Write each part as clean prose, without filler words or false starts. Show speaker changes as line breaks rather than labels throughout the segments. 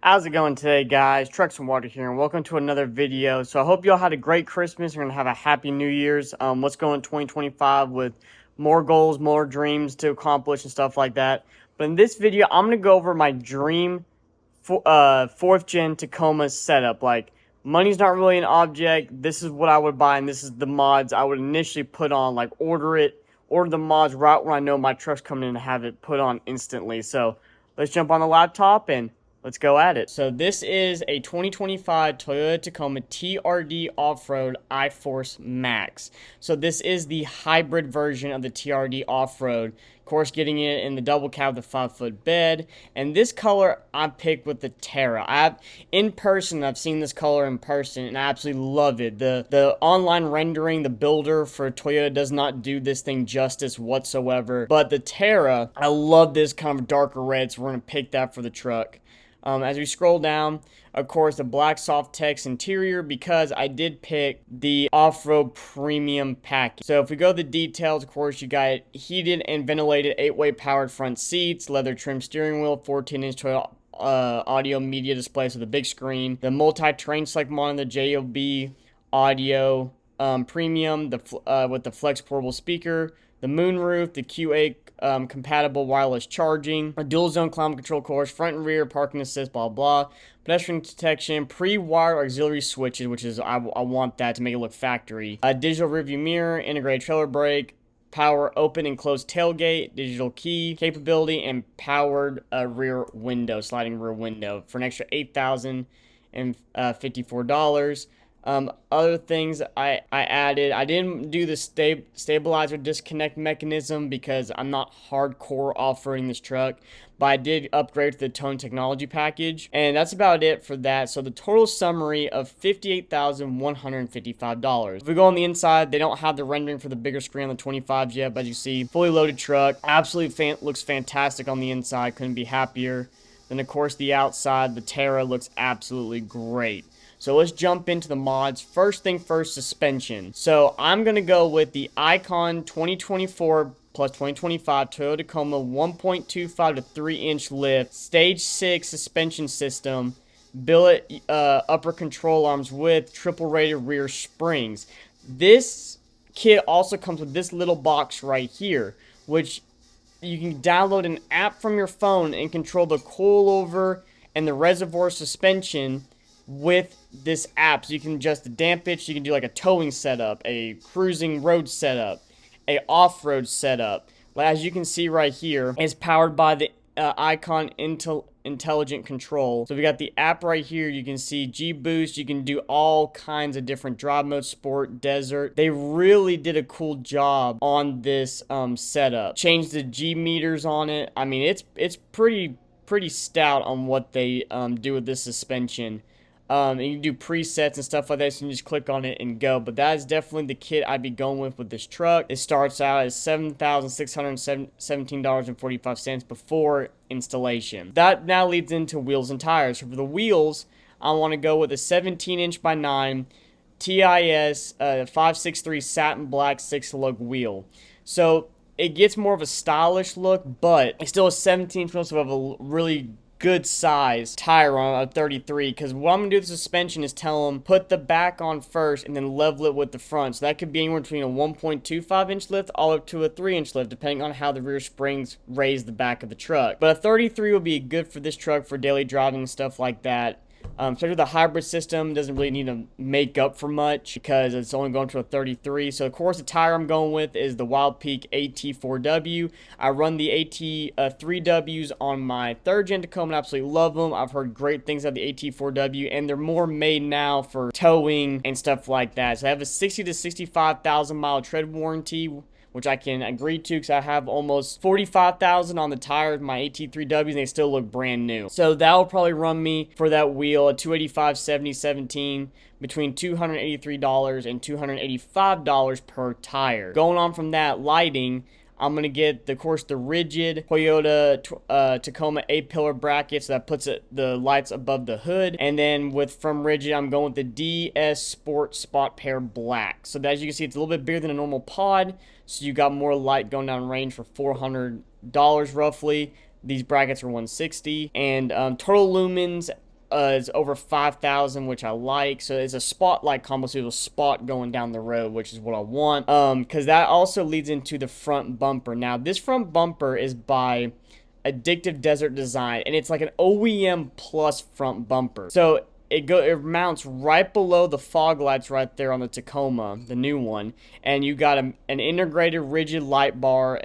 How's it going today, guys? Trucks and Water here, and welcome to another video. So I hope y'all had a great Christmas. You're gonna have a happy New Year's. Let's go in 2025 with more goals, more dreams to accomplish, and stuff like that. But in this video, I'm gonna go over my dream fourth gen Tacoma setup. Like, money's not really an object. This is what I would buy, and this is the mods I would initially put on. Like, order the mods right when I know my truck's coming in to have it put on instantly. So let's jump on the laptop and let's go at it. So this is a 2025 Toyota Tacoma TRD Off-Road iForce Max. So this is the hybrid version of the TRD Off-Road. Of course, getting it in the double cab with the 5-foot bed. And this color I picked with the Terra. I've seen this color in person and I absolutely love it. The online rendering, the builder for Toyota does not do this thing justice whatsoever. But the Terra, I love this kind of darker red, so we're going to pick that for the truck. As we scroll down, of course, the black soft text interior, because I did pick the off-road premium package. So if we go to the details, of course, you got heated and ventilated 8-way powered front seats, leather trim steering wheel, 14-inch Toyota audio media display, so the big screen, the multi-terrain select monitor, the JOB audio premium, with the flex portable speaker, the moonroof, the QA compatible wireless charging, a dual zone climate control, course, front and rear parking assist, blah blah, pedestrian detection, pre-wired auxiliary switches, which is I want that to make it look factory, a digital rearview mirror, integrated trailer brake, power open and close tailgate, digital key capability, and powered rear window, sliding rear window for an extra $8,054. Other things I added, I didn't do the stabilizer disconnect mechanism because I'm not hardcore off-roading this truck, but I did upgrade to the Tone technology package, and that's about it for that. So the total summary of $58,155. If we go on the inside, they don't have the rendering for the bigger screen on the 25s yet, but as you see, fully loaded truck, absolutely looks fantastic on the inside, couldn't be happier. Then of course the outside, the Terra looks absolutely great. So let's jump into the mods. First thing first, suspension. So I'm going to go with the Icon 2024 plus 2025 Toyota Tacoma 1.25 to 3-inch lift, stage 6 suspension system, billet upper control arms with triple rated rear springs. This kit also comes with this little box right here, which you can download an app from your phone and control the coilover and the reservoir suspension with this app. So you can adjust the dampage, you can do like a towing setup, a cruising road setup, a off-road setup. As you can see right here, it's powered by the Icon intelligent control. So we got the app right here. You can see G boost. You can do all kinds of different drive modes, sport, desert. They really did a cool job on this setup. Changed the G meters on it. I mean, it's pretty stout on what they do with this suspension. And you can do presets and stuff like that, so you can just click on it and go. But that is definitely the kit I'd be going with this truck. It starts out at $7,617.45 before installation. That now leads into wheels and tires. So for the wheels, I want to go with a 17-inch by 9 TIS 563 satin black 6-lug wheel. So it gets more of a stylish look, but it's still a 17-inch wheel, so we have a really good size tire on a 33, because what I'm gonna do with the suspension is tell them put the back on first and then level it with the front. So that could be anywhere between a 1.25-inch lift all up to a 3-inch lift, depending on how the rear springs raise the back of the truck. But a 33 will be good for this truck for daily driving and stuff like that. Especially the hybrid system doesn't really need to make up for much because it's only going to a 33. So of course the tire I'm going with is the Wild Peak AT4W. I run the AT3Ws on my 3rd gen Tacoma and absolutely love them. I've heard great things of the AT4W, and they're more made now for towing and stuff like that. So I have a 60 to 65,000 mile tread warranty, which I can agree to because I have almost 45,000 on the tires, my AT3Ws, and they still look brand new. So that will probably run me for that wheel, a 285/70/17, between $283 and $285 per tire. Going on from that, lighting, I'm going to get, of course, the rigid Toyota Tacoma A-pillar bracket, so that puts the lights above the hood. And then from rigid, I'm going with the DS Sport Spot Pair Black. So that, as you can see, it's a little bit bigger than a normal pod, so you got more light going down range for $400 roughly. These brackets are $160. And total lumens It's over 5,000, which I like. So it's a spotlight combo, so it's a spot going down the road, which is what I want. Because that also leads into the front bumper. Now, this front bumper is by Addictive Desert Design, and it's like an OEM plus front bumper. So it mounts right below the fog lights right there on the Tacoma, the new one, and you got an integrated rigid light bar,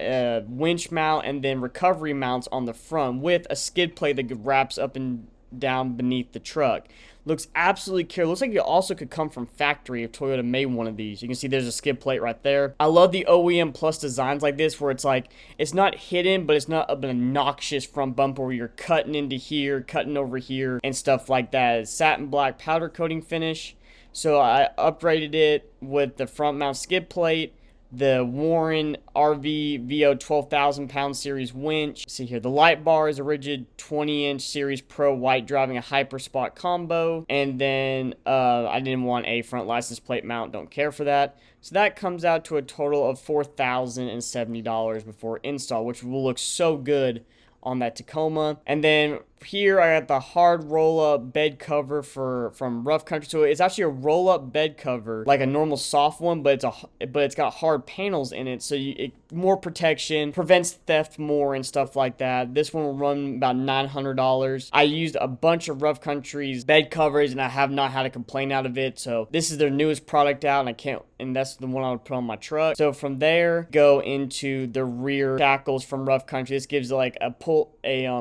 winch mount, and then recovery mounts on the front with a skid plate that wraps up and down beneath the truck. Looks absolutely killer. Looks like it also could come from factory if Toyota made one of these. You can see there's a skid plate right there. I love the OEM plus designs like this where it's like, it's not hidden, but it's not an obnoxious front bumper where you're cutting into here, cutting over here, and stuff like that. It's satin black powder coating finish. So I upgraded it with the front mount skid plate, the Warren RV VO 12,000 pound series winch. See here, the light bar is a rigid 20-inch series Pro white driving a hyper spot combo. And then I didn't want a front license plate mount, don't care for that. So that comes out to a total of $4,070 before install, which will look so good on that Tacoma. And then here I got the hard roll-up bed cover from Rough Country. So it's actually a roll-up bed cover, like a normal soft one, but it's got hard panels in it, so more protection, prevents theft more and stuff like that. This one will run about $900. I used a bunch of Rough Country's bed covers, and I have not had a complaint out of it. So this is their newest product out, and that's the one I would put on my truck. So from there, go into the rear shackles from Rough Country. This gives like a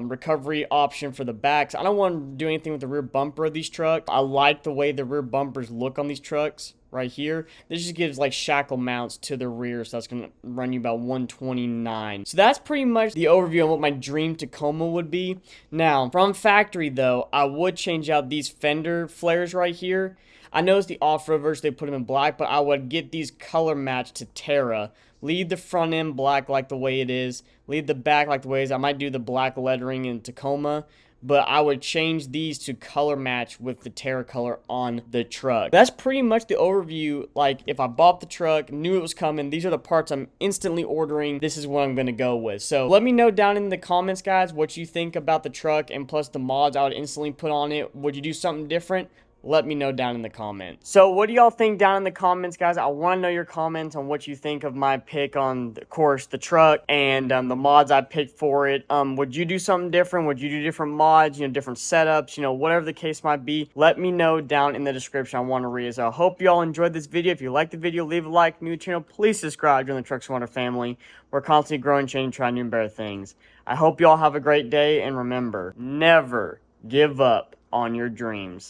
recovery option for the backs. I don't want to do anything with the rear bumper of these trucks. I like the way the rear bumpers look on these trucks right here. This just gives like shackle mounts to the rear, so that's going to run you about $129. So that's pretty much the overview on what my dream Tacoma would be. Now, from factory though, I would change out these fender flares right here. I noticed the off-road version, they put them in black, but I would get these color matched to Terra. Leave the front end black like the way it is. Leave the back like the way it is. I might do the black lettering in Tacoma, but I would change these to color match with the Terra color on the truck. That's pretty much the overview. Like, if I bought the truck, knew it was coming, these are the parts I'm instantly ordering, this is what I'm going to go with. So let me know down in the comments, guys, what you think about the truck and plus the mods I would instantly put on it. Would you do something different? Let me know down in the comments. So what do y'all think down in the comments, guys? I want to know your comments on what you think of my pick on, of course, the truck and the mods I picked for it. Would you do something different? Would you do different mods, different setups, whatever the case might be? Let me know down in the description. I want to read it. So I hope y'all enjoyed this video. If you liked the video, leave a like. New channel, please subscribe. Join the Truck Smarter family. We're constantly growing, changing, trying new and better things. I hope y'all have a great day, and remember, never give up on your dreams.